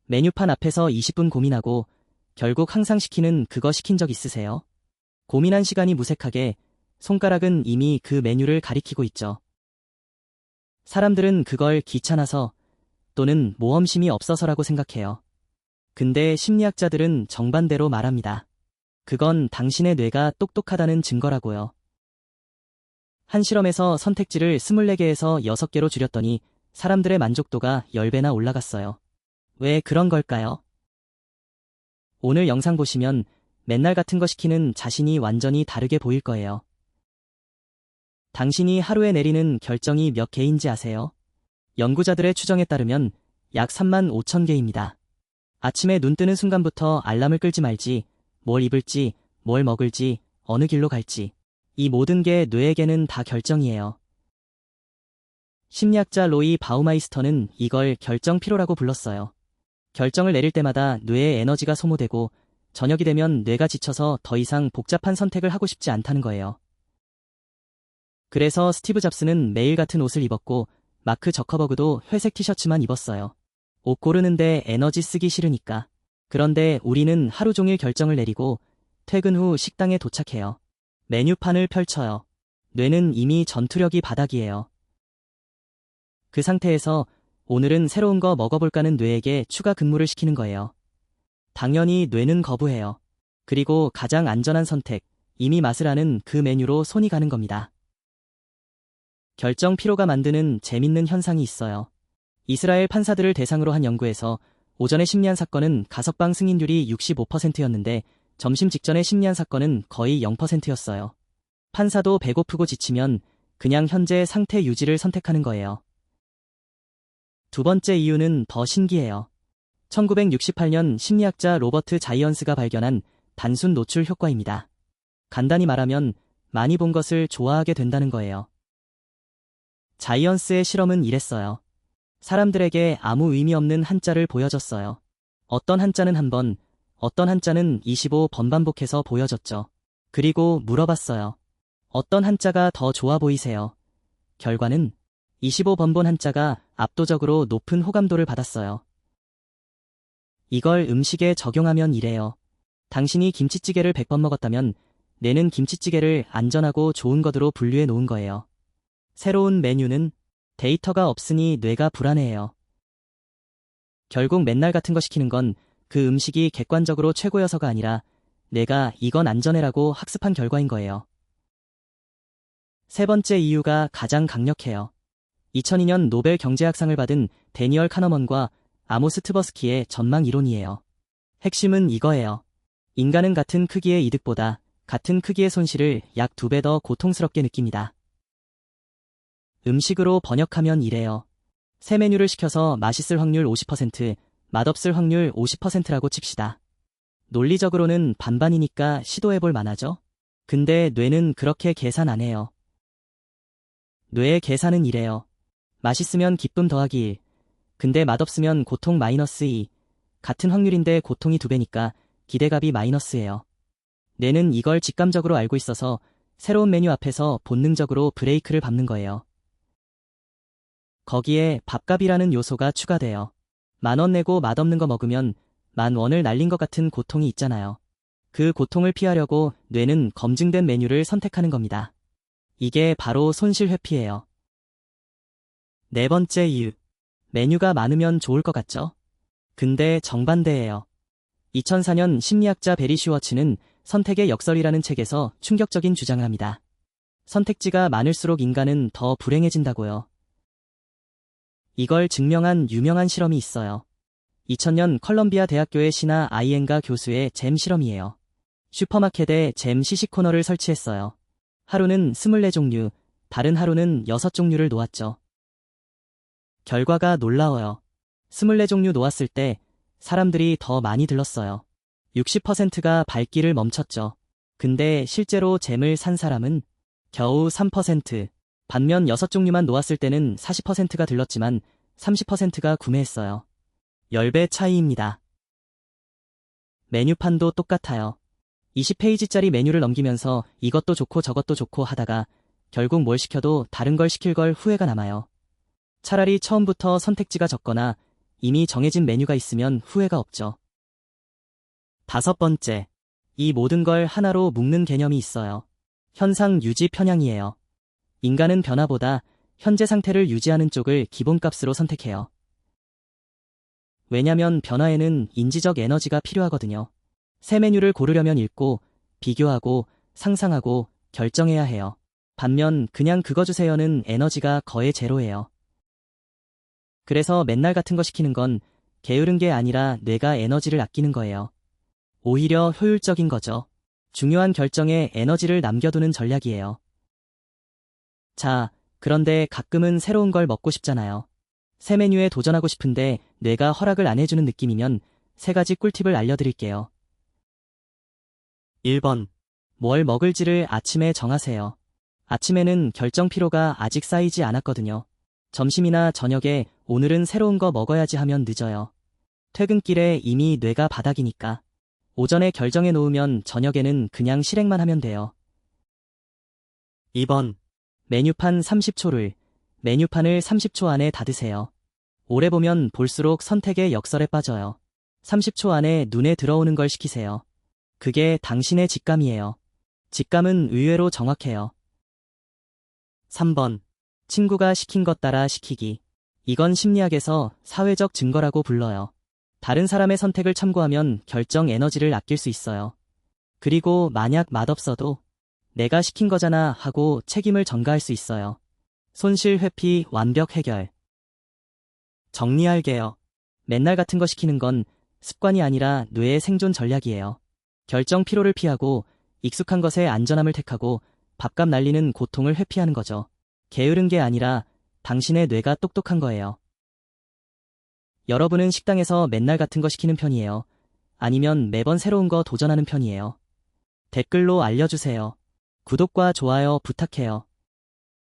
메뉴판 앞에서 20분 고민하고 결국 항상 시키는 그거 시킨 적 있으세요? 고민한 시간이 무색하게 손가락은 이미 그 메뉴를 가리키고 있죠. 사람들은 그걸 귀찮아서 또는 모험심이 없어서라고 생각해요. 근데 심리학자들은 정반대로 말합니다. 그건 당신의 뇌가 똑똑하다는 증거라고요. 한 실험에서 선택지를 24개에서 6개로 줄였더니 사람들의 만족도가 10배나 올라갔어요. 왜 그런 걸까요? 오늘 영상 보시면 맨날 같은 거 시키는 자신이 완전히 다르게 보일 거예요. 당신이 하루에 내리는 결정이 몇 개인지 아세요? 연구자들의 추정에 따르면 약 3만 5천 개입니다. 아침에 눈 뜨는 순간부터 알람을 끌지 말지, 뭘 입을지, 뭘 먹을지, 어느 길로 갈지. 이 모든 게 뇌에게는 다 결정이에요. 심리학자 로이 바우마이스터는 이걸 결정 피로라고 불렀어요. 결정을 내릴 때마다 뇌의 에너지가 소모되고 저녁이 되면 뇌가 지쳐서 더 이상 복잡한 선택을 하고 싶지 않다는 거예요. 그래서 스티브 잡스는 매일 같은 옷을 입었고 마크 저커버그도 회색 티셔츠만 입었어요. 옷 고르는데 에너지 쓰기 싫으니까. 그런데 우리는 하루 종일 결정을 내리고 퇴근 후 식당에 도착해요. 메뉴판을 펼쳐요. 뇌는 이미 전투력이 바닥이에요. 그 상태에서 오늘은 새로운 거 먹어볼까는 뇌에게 추가 근무를 시키는 거예요. 당연히 뇌는 거부해요. 그리고 가장 안전한 선택, 이미 맛을 아는 그 메뉴로 손이 가는 겁니다. 결정 피로가 만드는 재밌는 현상이 있어요. 이스라엘 판사들을 대상으로 한 연구에서 오전에 심리한 사건은 가석방 승인율이 65%였는데 점심 직전에 심리한 사건은 거의 0%였어요. 판사도 배고프고 지치면 그냥 현재 상태 유지를 선택하는 거예요. 두 번째 이유는 더 신기해요. 1968년 심리학자 로버트 자이언스가 발견한 단순 노출 효과입니다. 간단히 말하면 많이 본 것을 좋아하게 된다는 거예요. 자이언스의 실험은 이랬어요. 사람들에게 아무 의미 없는 한자를 보여줬어요. 어떤 한자는 한 번, 어떤 한자는 25번 반복해서 보여줬죠. 그리고 물어봤어요. 어떤 한자가 더 좋아 보이세요? 결과는 25번 본 한자가 압도적으로 높은 호감도를 받았어요. 이걸 음식에 적용하면 이래요. 당신이 김치찌개를 100번 먹었다면 뇌는 김치찌개를 안전하고 좋은 것으로 분류해 놓은 거예요. 새로운 메뉴는 데이터가 없으니 뇌가 불안해해요. 결국 맨날 같은 거 시키는 건 그 음식이 객관적으로 최고여서가 아니라 내가 이건 안전해라고 학습한 결과인 거예요. 세 번째 이유가 가장 강력해요. 2002년 노벨 경제학상을 받은 데니얼 카너먼과 아모스 트버스키의 전망 이론이에요. 핵심은 이거예요. 인간은 같은 크기의 이득보다 같은 크기의 손실을 약 2배 더 고통스럽게 느낍니다. 음식으로 번역하면 이래요. 새 메뉴를 시켜서 맛있을 확률 50%, 맛없을 확률 50%라고 칩시다. 논리적으로는 반반이니까 시도해볼 만하죠? 근데 뇌는 그렇게 계산 안 해요. 뇌의 계산은 이래요. 맛있으면 기쁨 더하기 1, 근데 맛없으면 고통 마이너스 2, 같은 확률인데 고통이 2배니까 기대값이 마이너스예요. 뇌는 이걸 직감적으로 알고 있어서 새로운 메뉴 앞에서 본능적으로 브레이크를 밟는 거예요. 거기에 밥값이라는 요소가 추가돼요. 10,000원 내고 맛없는 거 먹으면 10,000원을 날린 것 같은 고통이 있잖아요. 그 고통을 피하려고 뇌는 검증된 메뉴를 선택하는 겁니다. 이게 바로 손실 회피예요. 네 번째 이유. 메뉴가 많으면 좋을 것 같죠? 근데 정반대예요. 2004년 심리학자 베리 슈워츠는 선택의 역설이라는 책에서 충격적인 주장을 합니다. 선택지가 많을수록 인간은 더 불행해진다고요. 이걸 증명한 유명한 실험이 있어요. 2000년 컬럼비아 대학교의 시나 아이엔가 교수의 잼 실험이에요. 슈퍼마켓에 잼 시식 코너를 설치했어요. 하루는 24종류, 다른 하루는 6종류를 놓았죠. 결과가 놀라워요. 24종류 놓았을 때 사람들이 더 많이 들렀어요. 60%가 발길을 멈췄죠. 근데 실제로 잼을 산 사람은 겨우 3%. 반면 6종류만 놓았을 때는 40%가 들렀지만 30%가 구매했어요. 10배 차이입니다. 메뉴판도 똑같아요. 20페이지짜리 메뉴를 넘기면서 이것도 좋고 저것도 좋고 하다가 결국 뭘 시켜도 다른 걸 시킬 걸 후회가 남아요. 차라리 처음부터 선택지가 적거나 이미 정해진 메뉴가 있으면 후회가 없죠. 5번째, 이 모든 걸 하나로 묶는 개념이 있어요. 현상 유지 편향이에요. 인간은 변화보다 현재 상태를 유지하는 쪽을 기본값으로 선택해요. 왜냐면 변화에는 인지적 에너지가 필요하거든요. 새 메뉴를 고르려면 읽고, 비교하고, 상상하고, 결정해야 해요. 반면 그냥 그거 주세요는 에너지가 거의 제로예요. 그래서 맨날 같은 거 시키는 건 게으른 게 아니라 뇌가 에너지를 아끼는 거예요. 오히려 효율적인 거죠. 중요한 결정에 에너지를 남겨두는 전략이에요. 자, 그런데 가끔은 새로운 걸 먹고 싶잖아요. 새 메뉴에 도전하고 싶은데 뇌가 허락을 안 해주는 느낌이면 3가지 꿀팁을 알려드릴게요. 1번. 뭘 먹을지를 아침에 정하세요. 아침에는 결정 피로가 아직 쌓이지 않았거든요. 점심이나 저녁에 오늘은 새로운 거 먹어야지 하면 늦어요. 퇴근길에 이미 뇌가 바닥이니까. 오전에 결정해 놓으면 저녁에는 그냥 실행만 하면 돼요. 2번. 메뉴판 30초를, 메뉴판을 30초 안에 닫으세요. 오래 보면 볼수록 선택의 역설에 빠져요. 30초 안에 눈에 들어오는 걸 시키세요. 그게 당신의 직감이에요. 직감은 의외로 정확해요. 3번. 친구가 시킨 것 따라 시키기. 이건 심리학에서 사회적 증거라고 불러요. 다른 사람의 선택을 참고하면 결정 에너지를 아낄 수 있어요. 그리고 만약 맛없어도 내가 시킨 거잖아 하고 책임을 전가할 수 있어요. 손실 회피 완벽 해결. 정리할게요. 맨날 같은 거 시키는 건 습관이 아니라 뇌의 생존 전략이에요. 결정 피로를 피하고 익숙한 것에 안전함을 택하고 밥값 날리는 고통을 회피하는 거죠. 게으른 게 아니라 당신의 뇌가 똑똑한 거예요. 여러분은 식당에서 맨날 같은 거 시키는 편이에요? 아니면 매번 새로운 거 도전하는 편이에요? 댓글로 알려주세요. 구독과 좋아요 부탁해요.